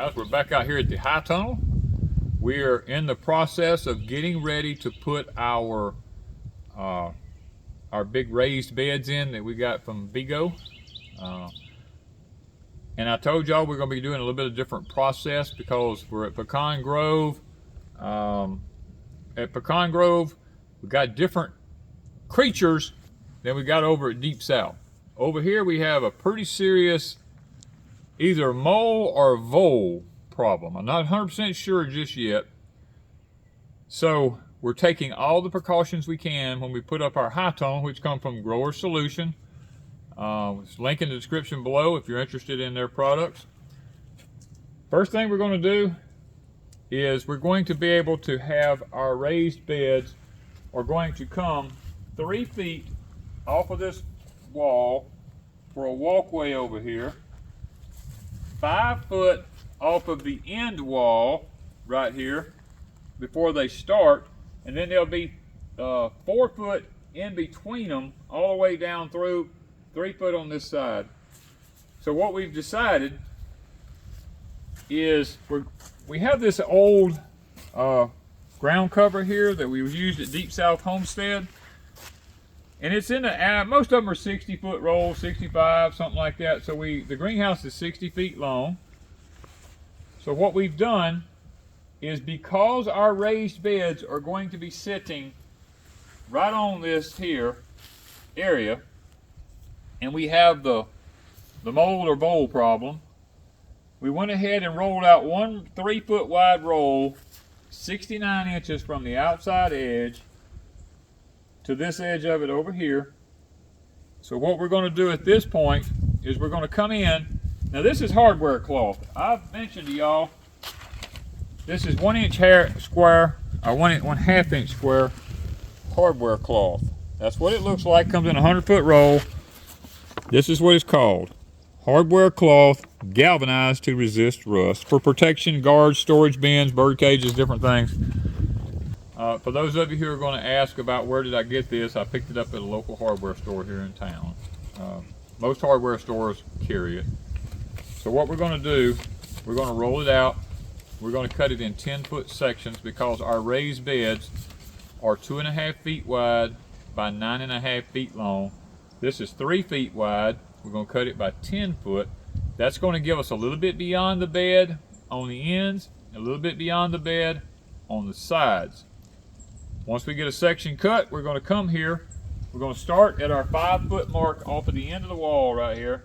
Guys, we're back out here at the high tunnel. We are in the process of getting ready to put our big raised beds in that we got from Vigo. And I told y'all we're going to be doing a little bit of different process because we're at Pecan Grove. At Pecan Grove, we got different creatures than we got over at Deepsouth. Over here we have a pretty serious either mole or vole problem. I'm not 100% sure just yet. So we're taking all the precautions we can when we put up our high tunnel, which come from Grower Solution. It's linked in the description below if you're interested in their products. First thing we're going to do is we're going to be able to have our raised beds are going to come 3 feet off of this wall for a walkway over here, 5 foot off of the end wall right here before they start, and then there'll be 4 foot in between them all the way down through 3 foot on this side. So what we've decided is we have this old ground cover here that we used at Deepsouth Homestead, and it's in the most of them are 60-foot rolls, 65, something like that. So the greenhouse is 60 feet long. So what we've done is, because our raised beds are going to be sitting right on this here area, and we have the mold or vole problem, we went ahead and rolled out one 3 foot wide roll, 69 inches from the outside edge to this edge of it over here. So what we're going to do at this point is we're going to come in. Now this is hardware cloth. I've mentioned to y'all, this is 1 inch square, or 1.5 inch square hardware cloth. That's what it looks like. Comes in a 100-foot roll. This is what it's called. Hardware cloth, galvanized to resist rust. For protection, guards, storage bins, bird cages, different things. For those of you who are going to ask about where did I get this, I picked it up at a local hardware store here in town. Most hardware stores carry it. So what we're going to do, we're going to roll it out. We're going to cut it in 10-foot sections because our raised beds are 2.5 feet wide by 9.5 feet long. This is 3 feet wide. We're going to cut it by 10 foot. That's going to give us a little bit beyond the bed on the ends, a little bit beyond the bed on the sides. Once we get a section cut, we're going to come here. We're going to start at our 5 foot mark off of the end of the wall right here.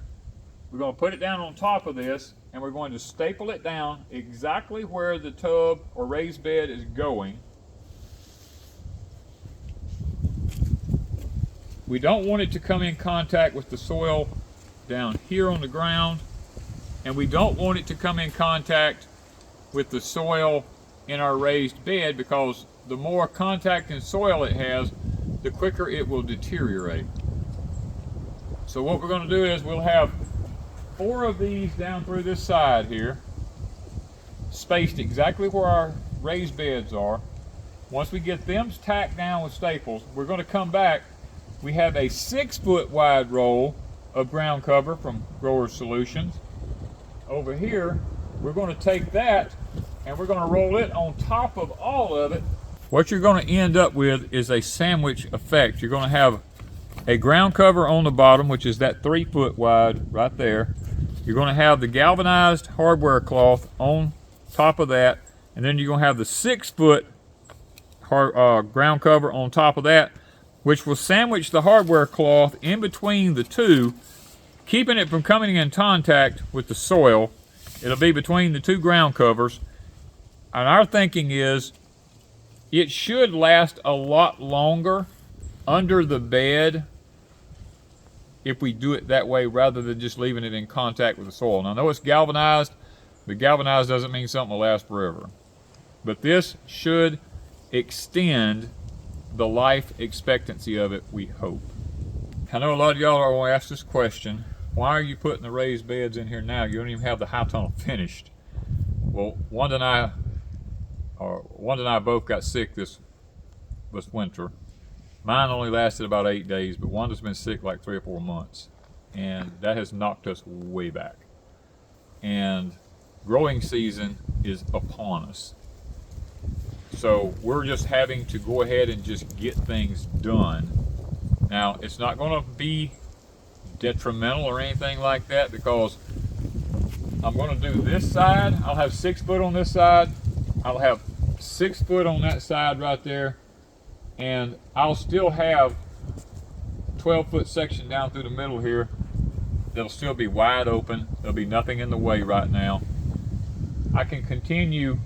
We're going to put it down on top of this, and we're going to staple it down exactly where the tub or raised bed is going. We don't want it to come in contact with the soil down here on the ground, and we don't want it to come in contact with the soil in our raised bed, because the more contact and soil it has, the quicker it will deteriorate. So what we're going to do is we'll have 4 of these down through this side here, spaced exactly where our raised beds are. Once we get them tacked down with staples, we're going to come back. We have a 6 foot wide roll of ground cover from Grower Solutions. Over here, we're going to take that and we're going to roll it on top of all of it. What you're going to end up with is a sandwich effect. You're going to have a ground cover on the bottom, which is that 3 foot wide right there. You're going to have the galvanized hardware cloth on top of that, and then you're going to have the 6 foot ground cover on top of that, which will sandwich the hardware cloth in between the two, keeping it from coming in contact with the soil. It'll be between the 2 ground covers. And our thinking is it should last a lot longer under the bed if we do it that way rather than just leaving it in contact with the soil. Now I know it's galvanized, but galvanized doesn't mean something will last forever. But this should extend the life expectancy of it, we hope. I know a lot of y'all are going to ask this question: why are you putting the raised beds in here now? You don't even have the high tunnel finished. Well, Wanda and I both got sick this winter. Mine only lasted about 8 days, but Wanda's been sick like 3 or 4 months, and that has knocked us way back. And growing season is upon us. So we're just having to go ahead and just get things done. Now, it's not going to be detrimental or anything like that, because I'm going to do this side. I'll have 6 foot on this side. I'll have 6 foot on that side right there. And I'll still have 12-foot section down through the middle here. It'll still be wide open. There'll be nothing in the way right now. I can continue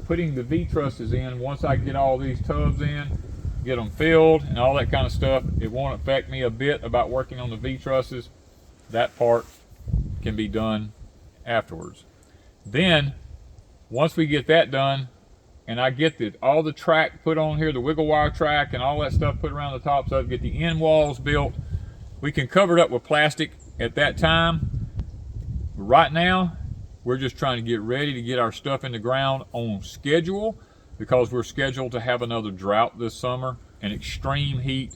putting the V-trusses in once I get all these tubs in, get them filled and all that kind of stuff. It won't affect me a bit about working on the V-trusses. That part can be done afterwards. Then, once we get that done, and I get all the track put on here, the wiggle wire track and all that stuff put around the top, so I get the end walls built, we can cover it up with plastic at that time. Right now, we're just trying to get ready to get our stuff in the ground on schedule, because we're scheduled to have another drought this summer and extreme heat.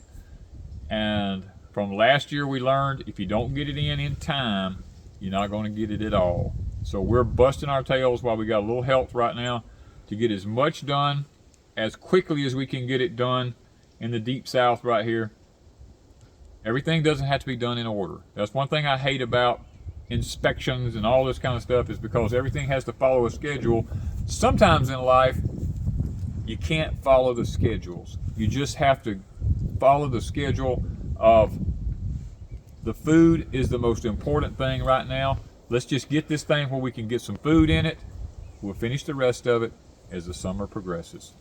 And from last year we learned, if you don't get it in time, you're not going to get it at all. So we're busting our tails while we got a little health right now to get as much done as quickly as we can get it done in the Deep South right here. Everything doesn't have to be done in order. That's one thing I hate about inspections and all this kind of stuff, is because everything has to follow a schedule. Sometimes in life, you can't follow the schedules. You just have to follow the schedule of the food is the most important thing right now. Let's just get this thing where we can get some food in it. We'll finish the rest of it as the summer progresses.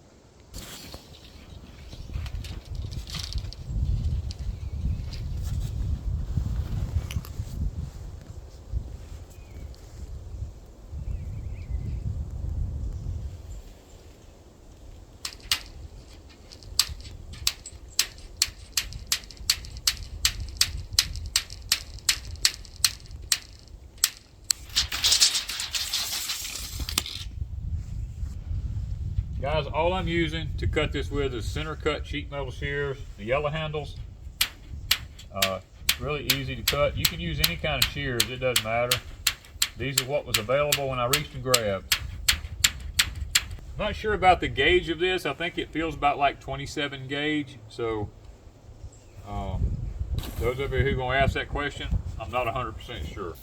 Guys, all I'm using to cut this with is center cut sheet metal shears, the yellow handles. It's really easy to cut. You can use any kind of shears, it doesn't matter. These are what was available when I reached and grabbed. I'm not sure about the gauge of this. I think it feels about like 27 gauge. So those of you who are going to ask that question, I'm not 100% sure.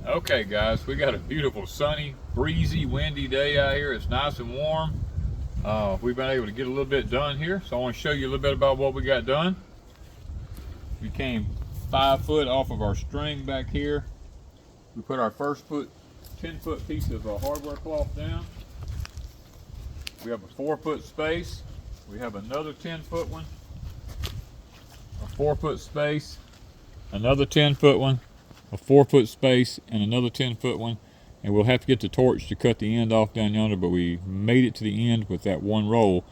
Okay guys, we got a beautiful sunny, breezy, windy day out here. It's nice and warm. We've been able to get a little bit done here, so I want to show you a little bit about what we got done. We came 5 foot off of our string back here. We put our first 10-foot piece of hardware cloth down. We have a 4-foot space. We have another 10-foot one, a 4-foot space, another 10-foot one, a 4-foot space, and another 10-foot one. And we'll have to get the torch to cut the end off down yonder, but we made it to the end with that one roll.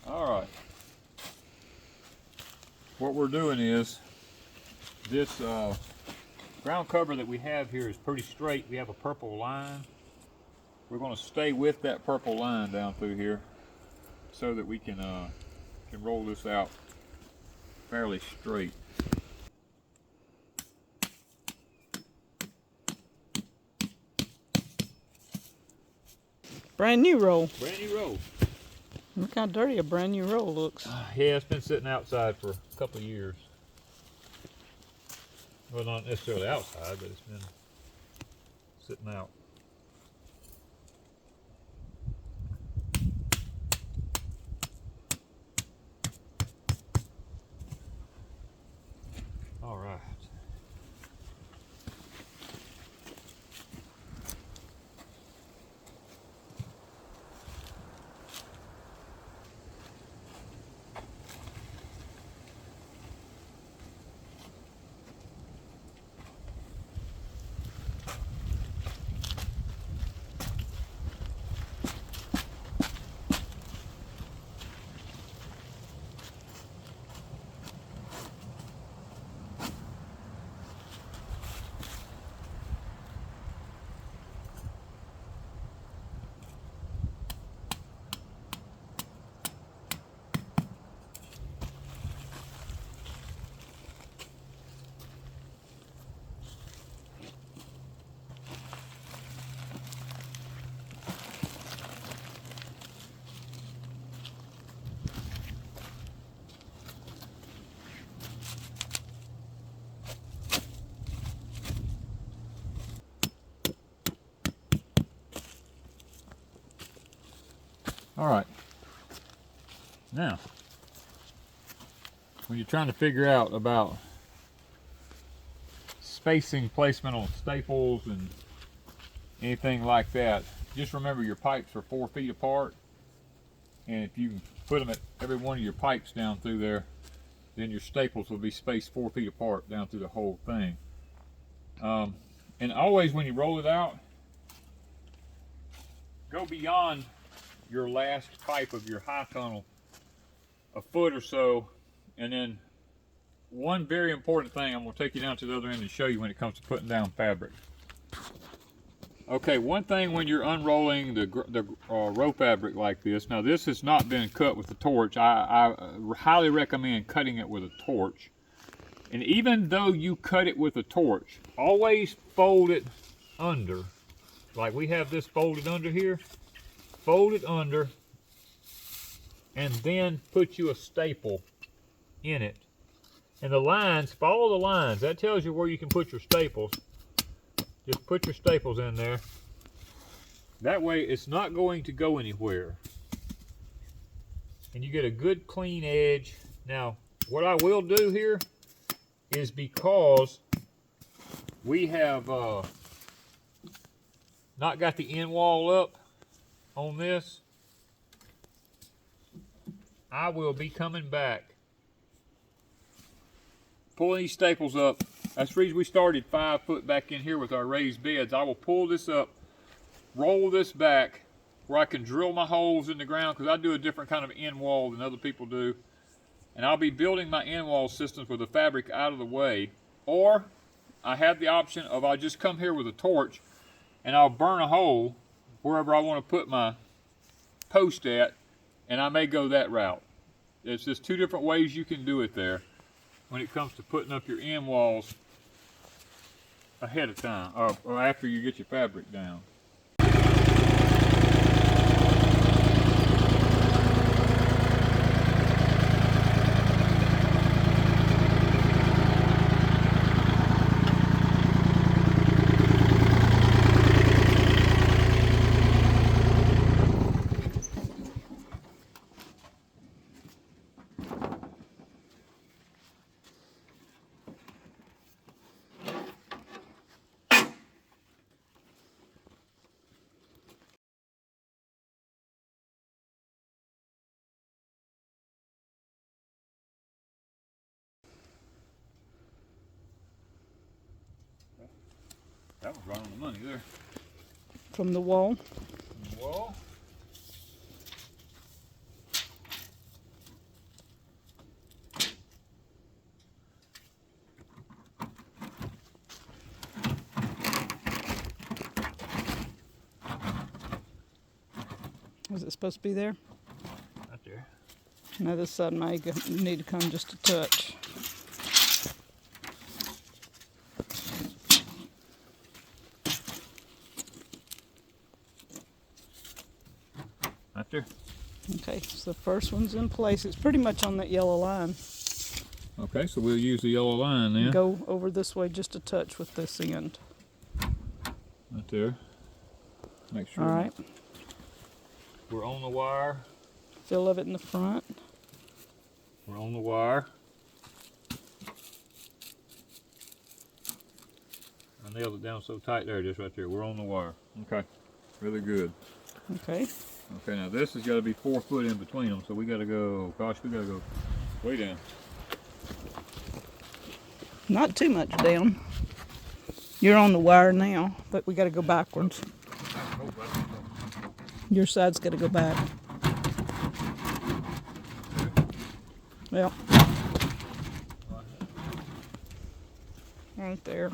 Alright. What we're doing is, this ground cover that we have here is pretty straight. We have a purple line. We're going to stay with that purple line down through here so that we can roll this out fairly straight. Brand new roll. Brand new roll. Look how dirty a brand new roll looks. Yeah, it's been sitting outside for a couple of years. Well, not necessarily outside, but it's been sitting out. All right. Now, when you're trying to figure out about spacing placement on staples and anything like that, just remember your pipes are 4 feet apart, and if you put them at every one of your pipes down through there, then your staples will be spaced 4 feet apart down through the whole thing. And always when you roll it out, go beyond your last pipe of your high tunnel a foot or so, and then one very important thing, I'm going to take you down to the other end and show you when it comes to putting down fabric. Okay, one thing when you're unrolling the row fabric like this, now this has not been cut with a torch. I highly recommend cutting it with a torch. And even though you cut it with a torch, always fold it under. Like we have this folded under here. Fold it under and then put you a staple in it. And the lines, follow the lines. That tells you where you can put your staples. Just put your staples in there. That way it's not going to go anywhere. And you get a good clean edge. Now, what I will do here is, because we have not got the end wall up on this, I will be coming back, pulling these staples up. That's the reason we started 5 foot back in here with our raised beds. I will pull this up, roll this back where I can drill my holes in the ground, because I do a different kind of end wall than other people do. And I'll be building my end wall systems with the fabric out of the way. Or I have the option of, I'll just come here with a torch and I'll burn a hole wherever I want to put my post at, and I may go that route. It's just 2 different ways you can do it there when it comes to putting up your end walls ahead of time, or after you get your fabric down. That was right on the money there. From the wall. From the wall. Was it supposed to be there? Right there. Now this side may need to come just a touch. Right there. Okay, so the first one's in place. It's pretty much on that yellow line. Okay, so we'll use the yellow line then. Go over this way just a touch with this end. Right there. Make sure. All right. We're on the wire. Fill of it in the front. We're on the wire. I nailed it down so tight there, just right there. We're on the wire. Okay, really good. Okay. Okay, now this has got to be 4 foot in between them, so we got to go, gosh, we got to go way down. Not too much down. You're on the wire now, but we got to go backwards. Your side's got to go back. Well, right there.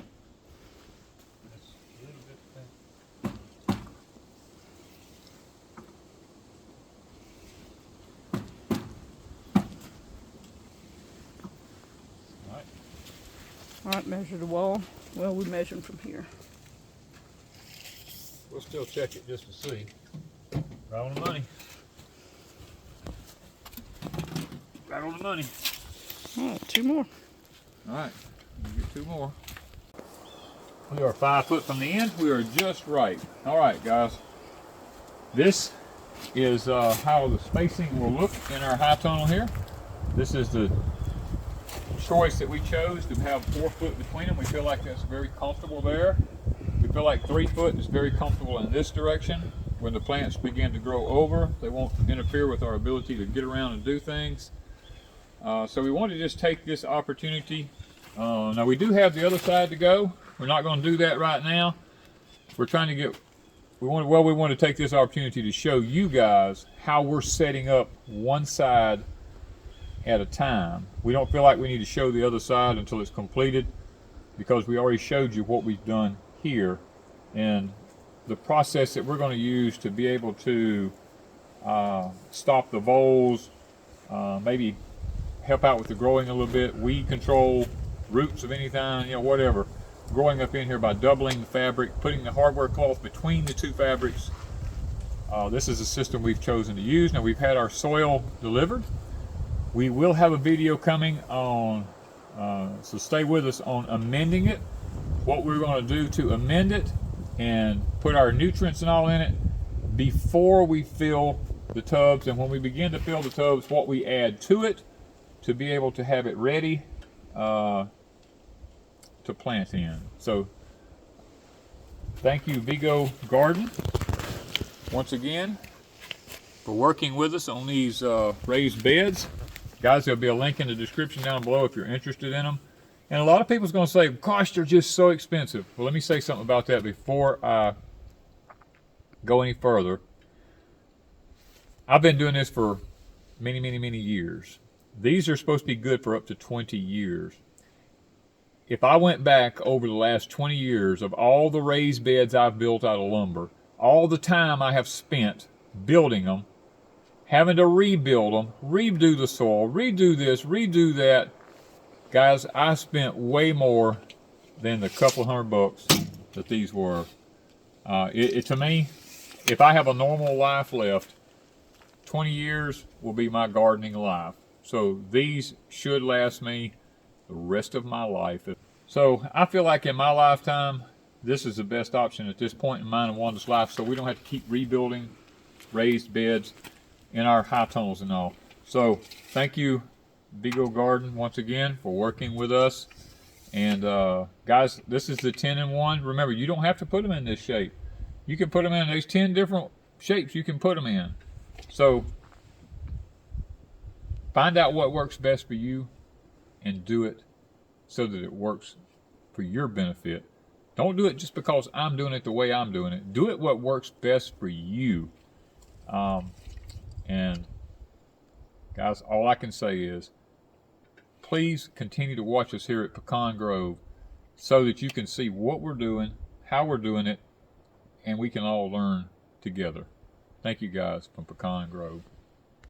All right, measure the wall. Well, we measured from here. We'll still check it just to see. Right on the money. Right on the money. All right, 2 more. All right, we'll get 2 more. We are 5 foot from the end. We are just right. All right, guys. This is how the spacing will look in our high tunnel here. This is the choice that we chose to have 4 foot between them. We feel like that's very comfortable there. We feel like 3 foot is very comfortable in this direction. When the plants begin to grow over, they won't interfere with our ability to get around and do things. So we want to just take this opportunity. Now we do have the other side to go. We're not going to do that right now. We're trying to get, we want to take this opportunity to show you guys how we're setting up one side at a time. We don't feel like we need to show the other side until it's completed, because we already showed you what we've done here and the process that we're going to use to be able to stop the voles, maybe help out with the growing a little bit, weed control, roots of any kind, you know, whatever. Growing up in here by doubling the fabric, putting the hardware cloth between the 2 fabrics. This is a system we've chosen to use. Now we've had our soil delivered. We will have a video coming on, so stay with us on amending it, what we're going to do to amend it and put our nutrients and all in it before we fill the tubs, and when we begin to fill the tubs, what we add to it to be able to have it ready to plant in. So thank you, Vigo Garden, once again for working with us on these raised beds. Guys, there'll be a link in the description down below if you're interested in them. And a lot of people's going to say, gosh, they're just so expensive. Well, let me say something about that before I go any further. I've been doing this for many, many, many years. These are supposed to be good for up to 20 years. If I went back over the last 20 years of all the raised beds I've built out of lumber, all the time I have spent building them, having to rebuild them, redo the soil, redo this, redo that, guys, I spent way more than the couple $100 that these were. To me, if I have a normal life left, 20 years will be my gardening life. So these should last me the rest of my life. So I feel like in my lifetime, this is the best option at this point in mine and Wanda's life, so we don't have to keep rebuilding raised beds in our high tunnels and all. So thank you, Vigo Garden, once again for working with us. And guys, this is the 10-in-1. Remember, you don't have to put them in this shape. You can put them in, there's 10 different shapes you can put them in. So find out what works best for you and do it so that it works for your benefit. Don't do it just because I'm doing it the way I'm doing it. Do it what works best for you. And guys, all I can say is please continue to watch us here at Pecan Grove so that you can see what we're doing, how we're doing it, and we can all learn together. Thank you guys from Pecan Grove.